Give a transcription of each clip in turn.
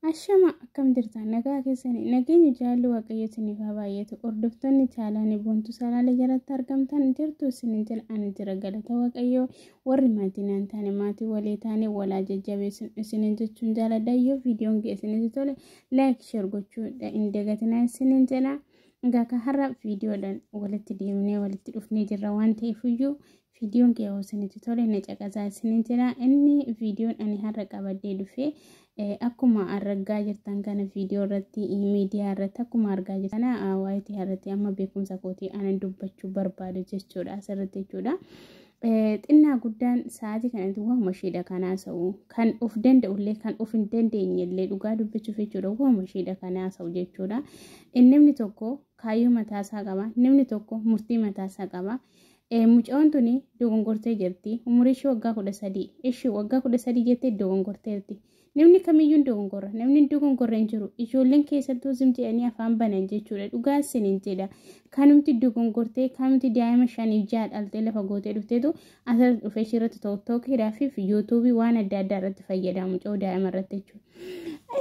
Ashama akkam jirta nagaa keessani nageenyi jaallu waaqayyootni faabaayyeetu ordoftoonni chaalaanii boontu salaalee jalatti argamtan jirtu isinin jala ani jira galata waaqayyoo warri maatii naan taane maatii walii taane walaa jajjabeessun isinin jechuun jaaladha yoo viidiyoon geessinitti tole laayik sheer gochuudha hin dagatinaa isinin jala egaa har'a viidiyoodhaan walitti deemnee walitti dhufnee jirra waan ta'eefiyyuu viidiyoon geessinitti tole na caqasaa isinin jala inni viidiyoon ani har'a qabadhee dhufee akkuma argaa jirtan kana viidiyoo irratti miidiyaa irratti akkuma argaa jirtan waayiti irratti amma beekumsa kootii ana dubbachuu barbaadu jechuudha asirratti jechuudha. Xinnaa guddaan sa'aatii kanatti waanuma isheedha kanaasa'u kan of danda'ullee kan of hin dandeenyellee dhugaa dubbachuuf jechuudha waanuma isheedha kanaasa'u jechuudha. Namni tokko kaayyoo mataasaa qaba namni tokko murtii mataasaa qaba. Mucaan tuni dogongortee jirti umurii ishee waggaa 13 ishee waggaa 13 jettee dogongorteerti. Namni kamiyyuu dogongorra namni dogongorra hin jiru ijoolleen keessattuu zimti'anii afaan banan jechuudha dhugaa isiniin jedha kanumti dogongortee kanumti daa'ima 5-6 dhaltee lafa gootee dhufteetu asirratti dhufee ishirratti tokkodhaa fi yuutuubii waan adda addaa irratti fayyadamu mucaa daa'ima irratti jechuudha.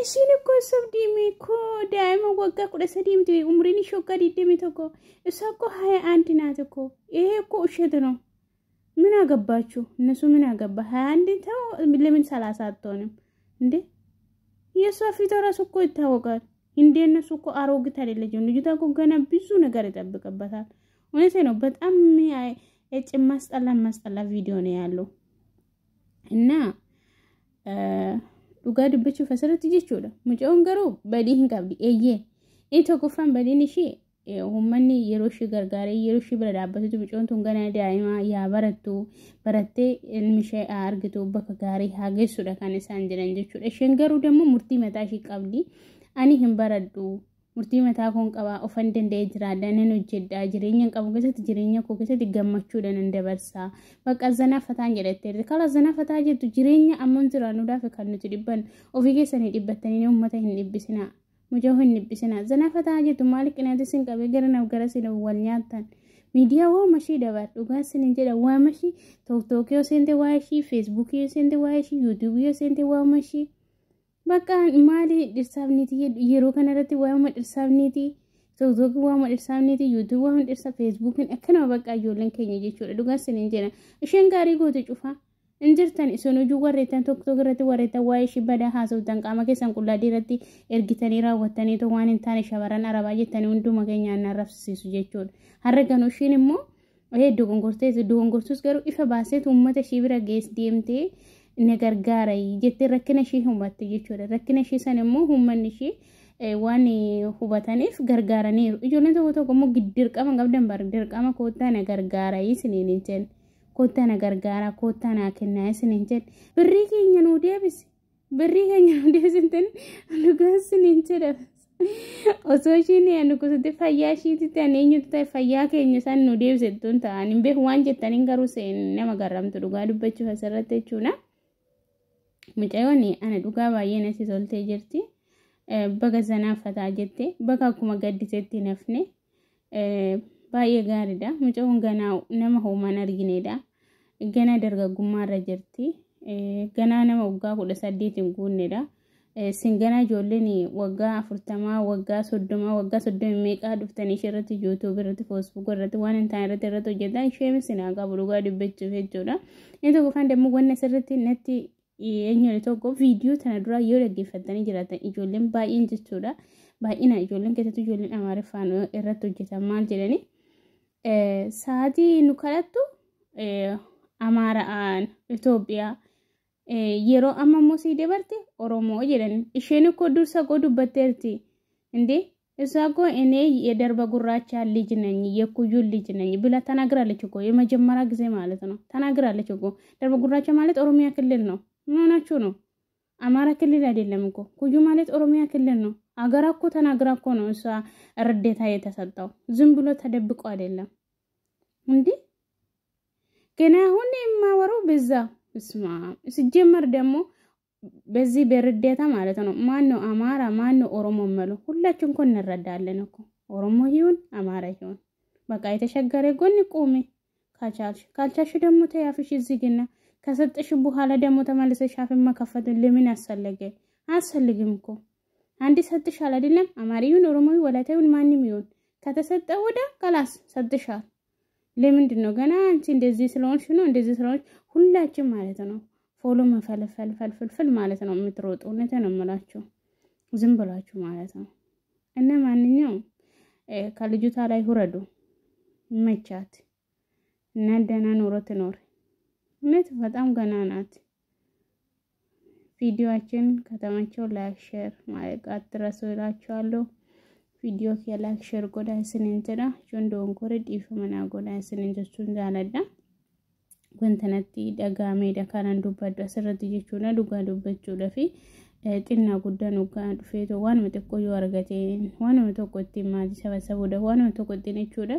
Ishiin akkoo sabdiimee koo daa'ima waggaa 13 miti umriin ishee waggaa 21 isa akkoo 21 naati koo koo isheetu ምን አገባችሁ እነሱ ምን አገባ 21 ተው ለምን 30 አትሆንም እንዴ የሷ ፊት ራሱ እኮ ይታወቃል እንዴ እነሱ እኮ አሮጊት አይደለችም ልጅቷ እኮ ገና ብዙ ነገር ይጠብቅበታል እውነቴ ነው በጣም ማስጠላ ቪዲዮ ነው ያለው እና ዱጋ ድብቹ ፈሰረት ይችላል ሙጫውን ገሩ በዲህን ቀብዲ ኢቶኮፋን በዲንሺ hummanni yeroo shi gargaaree yeroo shi bira dhaabbatu mucoon tun gana daa'ima yaa barattu barattee ilmi ishee argitu bakka gaarii haageessudha kan isaan jiran jechuudha. Isheen garuu dammoo murtii mataa ishee qabdi. Ani hin baradhu murtii mataa koon qaba ofan danda'ee jiraadha nan hojjedha jireenya qabu keessatti jireenya koo keessatti gammachuudhaan nan dabarsa. Bakka zanaafataan jedhattee kala zanaafataa jettu jireenya ammam jiraanuudhaaf kan nuti dhibban ofii keessanii dhibbattanii uummata hin dhibbisinaa. Mujohin nibisina zanafata ajetu malik inaati sin qabe garana garasina walnyaatan media wa mashi dabar duga sinin jeda wa mashi TikTok yo sente wa shi Facebook yo sente wa shi YouTube yo sente wa mashi baka mali dirsabniti yero kanarati wa ma dirsabniti TikTok wa ma dirsabniti YouTube wa ma dirsa Facebook akana baka yolen kenya jechuudha duga sinin jeda ishen gari gote cufa injirtan isonu juwarretan TikTok irratti warreeta waa'ee shibada haasawtan qaama keessan qullaadii irratti ergitanii raawwattanii to waan hin taane shabaran arabaa jettanii hunduma keenyaan arrabsiisu jechuudha. Har'a ganoo ishiin immoo dogongortuus garuu ifa baaseetu uummata ishii bira gees deemtee na gargaara jettee rakkina ishii hubatte jechuudha. Rakkina ishii san immoo uummanni ishii waan hubataniif gargaaraniiru. Ijoolleen tokko immoo dirqama qabdan bar dirqama koottaa na gargaara isiniin hin jenne. Kota na gargara kota na kenna isinin jed birri keenya nu deebis inten lugas sinin jed osoo shini anu kusute fayyaa shiiti tan eenyutu ta'e fayyaa keenya san nu deebisittuun ta'an hin beeku waan jettaniin garuu seen nama garramtu dhugaa dubbachuuf asirratti jechuudha. Mucayyoonni ana dhugaa baay'ee natti toltee jirti baga zanaafataa jette baga akkuma gaddisetti nafne baay'ee gaariidha mucaan ganaa nama hoomaan argineedha ganaa dargaggummaa irra jirti ganaa nama waggaa 18 hin guunneedha singanaa ijoolleen waggaa 40 waggaa 30 waggaa 30 meeqaa dhuftanii irratti YouTube irratti Facebook irratti waan hin taane irratti hojjetaa ishee sinaa qabu dhugaa dubbachuuf jechuudha. Inni tokko kan demmoo wanna sirriitti natti eenyuun tokko viidiyoo tana dura yoo dhaggeeffatanii jiraatan ijoolleen baay'een jechuudha. Baay'ina ijoolleen keessatti ijoolleen Amaariffaan irratti hojjetan maal jedhanii sa'aatii nu kadhattu Amaaraan Itoophiyaa yeroo amma moosii dabarte Oromoo jedhan isheen እኮ dursa godhu batteerti እንዴ እሷ እኮ እኔ የደርባ ጉራቻ ልጅ ነኝ የኩዩ ልጅ ነኝ ብላ ተናግራለች እኮ የመጀመሪያ ጊዜ ማለት ነው ተናግራለች እኮ ደርባ ጉራቻ ማለት ኦሮሚያ ክልል ነው ምን ሆናችሁ ነው አማራ ክልል አይደለም እኮ ኩዩ ማለት ኦሮሚያ ክልል ነው አገራ እኮ ተናግራ እኮ ነው እሷ ረዴታ የተሰጠው ዝም ብሎ ተደብቆ አይደለም እንዴ ገና አሁን የማወራው በዛ እስማ ሲጀመር ደግሞ በዚህ በርዴታ ማለት ነው ማን ነው አማራ ማን ነው ኦሮሞ መሉ ሁላችን እኮ እንረዳለን እኮ ኦሮሞ ይሁን አማራ ይሁን በቃ የተሸገረ ጎን ቆሜ ካልቻልሽ ደግሞ ተያፍሽ እዚህ ግና ከሰጠሽ በኋላ ደግሞ ተመልሰሽ አፍን መከፈት ለምን አስፈልገ አስፈልግም እኮ አንድ ሰጥሻል አይደለም አማርዩን ኦሮሞዊ ወላይታውን ማንንም ይሁን ከተሰጠ ወደ ከላስ ሰጥሻል ለምንድነው ገና አንቺ እንደዚህ ስለሆንሽ ነው እንደዚህ ስለሆንሽ ሁላችን ማለት ነው ፎሎ መፈልፈልፈልፈልፈል ማለት ነው የምትሮጡ እውነት ነው የምላችሁ ዝም ብላችሁ ማለት ነው እና ማንኛው ከልጅቷ ላይ ሁረዱ መቻት እና ደህና ኑሮ ትኖር እውነት በጣም ገና ናት ቪዲዮአችን ከተማቸው ላይክ ሼር ማለት አትረሱ እላችኋለሁ ቪዲዮ ከላይክ ሼር ጎዳን ስንንተራ ጆንዶን ኮረድ ይፈመና ጎዳን ስንንጀቹን ዛለዳ ወንተነቲ ደጋሜ ደካናን ዱባዱ አሰረት ይችሁና ዱጋ ዱበቹ ለፊ ጢና ጉዳኑ ጋር ዱፌቶ ዋን መተቆዩ አርገቴን ዋን መተቆቲ ማጂ ሰበሰቡ ደ ዋን መተቆቲ ነቹደ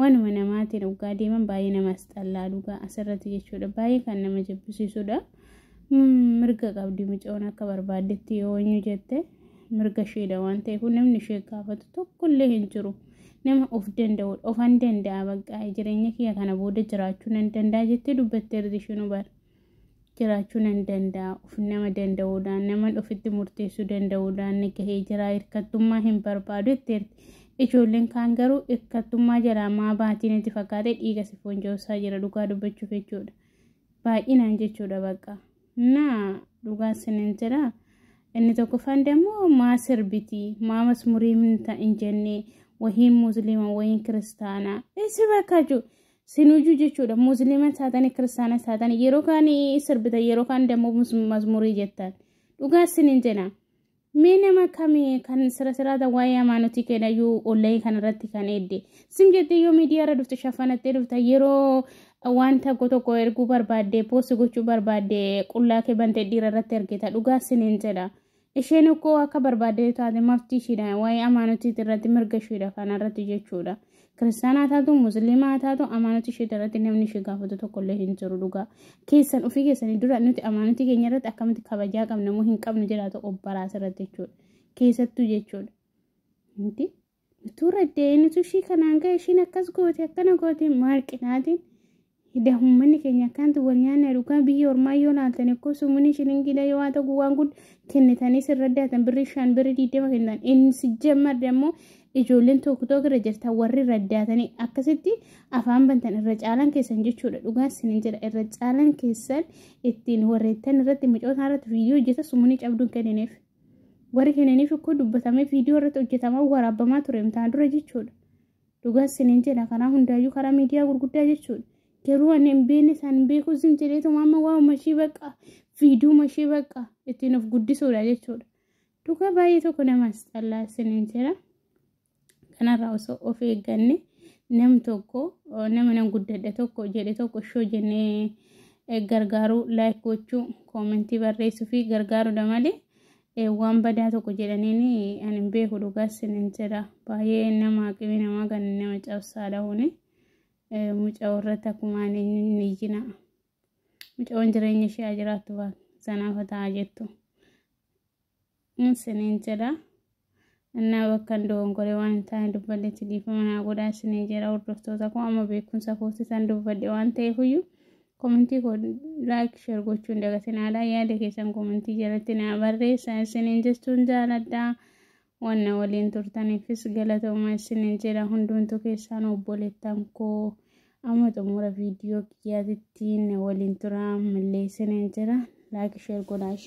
ዋን መነማቴ ነው ጋዴመን ባይነ ማስጠላሉ ጋር አሰረት ይችሁደ ባይ ካነ መጀብሲሱዳ mirga qabdi mucoona akka barbaadetti yoo eenyu jette mirga sheeda waan ta'eef namni shee gaafatu tokkollee hin jiru nama of danda'u ofan danda'a baqqaa jireenya kiyya kana booda jiraachuu nan danda'a jettee dubbatteerti shinu bar jiraachuu nan danda'a of nama danda'uudhaan nama ofitti murteessuu danda'uudhaan gahee jiraa hirkattummaa hin barbaadu jetteerti ijoolleen kaan garuu hirkattummaa jalaa maa baatiin itti fakkaatee dhiiga sifoon joosaa jira dhugaa dubbachuuf jechuudha baay'inaan jechuudha baqqaa na duga senentera inni tokko fan demo ma serbiti ma masmurim ta injenne wahim muslima wahin kristana isi bakaju sinuju jechuudha muslima satani kristana satani yero kan serbita yero kan demo masmuri jettan duga senentena mene makami kan sira da waya manoti keda yu online kan ratti kan edde simjete yo media ra dufta shafana te dufta yero wanta goto ko ergu barbade post gochu barbade qulla ke bante dira ratti ergeta duga sinin jeda ishenu ko aka barbade taade mafti shida way amanoti tirati mirga shida kana ratti jechuda kristana taatu muslima taatu amanoti shida ratti namni shigafatu tokkolle hin jiru duga kesan ufi kesan dura nuti amanoti keenya ratti akamti kabaja qabna mu hin qabnu jiraatu obbara sirratti jechuda kesattu jechuda inti turadde nuti shi kananga shi nakas gooti akana gooti marqinaatin hidahum mani kenya kantu wanyana ruka biyo ormayo na tane ko sumuni shilingi da yawata guwan gud kennetani sirradda tan birishan biridi de makendan in sijjamar demo ijolen tokko gara jirta warri raddatani akkasitti afaan bantan irra caalan keessan jechuudha dhugaa sinin jira irra caalan keessan ittiin warreetan irratti micoota irratti viidiyoo hojjeta sumuni cabduun kenneef warri kenneef ko dubbatame viidiyoo irratti hojjetama waraabama ture mtaan dura jechuudha dhugaa sinin jira kana hundaayu kara miidiyaa gurguddaa jechuudha Keru anem bene san beku zinjire to mama wa mashi baqa video mashi baqa etin of guddiso da jechuudha duka baay'ee tokko nama astalla sinintera kana raawso of eegganne nam tokko nama nan guddadde tokko jedhe tokko shoo jenne gargaaru like gochuu comment barreessu fi gargaaru da male waan badaa tokko jedhanini anem beku duka sinintera baay'ee nama qibi nama gan nama cabsaadha hune mucawarrata kumaani nijina mucawan jireenya ishee ajiraatu baa sanaafataa jettu sinin jira እና ወከን ዶንጎሬ ዋን ታን ዱበለች ዲፈመና ጎዳ ስኔ ጀራ ወርዶስቶታ ቆማ በኩንሳ ፖስታን ዱበደ ዋን ተይሁዩ ኮሜንቲ ኮ ላይክ ሼር ጎቹ እንደገተናላ ያደ ከሰን ኮሜንቲ ጀረትና ባሬ ሳይንስን እንጀስቱን ዛላዳ ዋና ወሊን ቱርታን ፍስ ገለተው ማስን እንጀራ ሁንዱን ቶ ከሳን ኦቦሌታንኮ አመቶ ሞራ ቪዲዮ ኪያቲን ወሊን ቱራ መለሰን እንጀራ ላይክ ሼር ጎዳሽ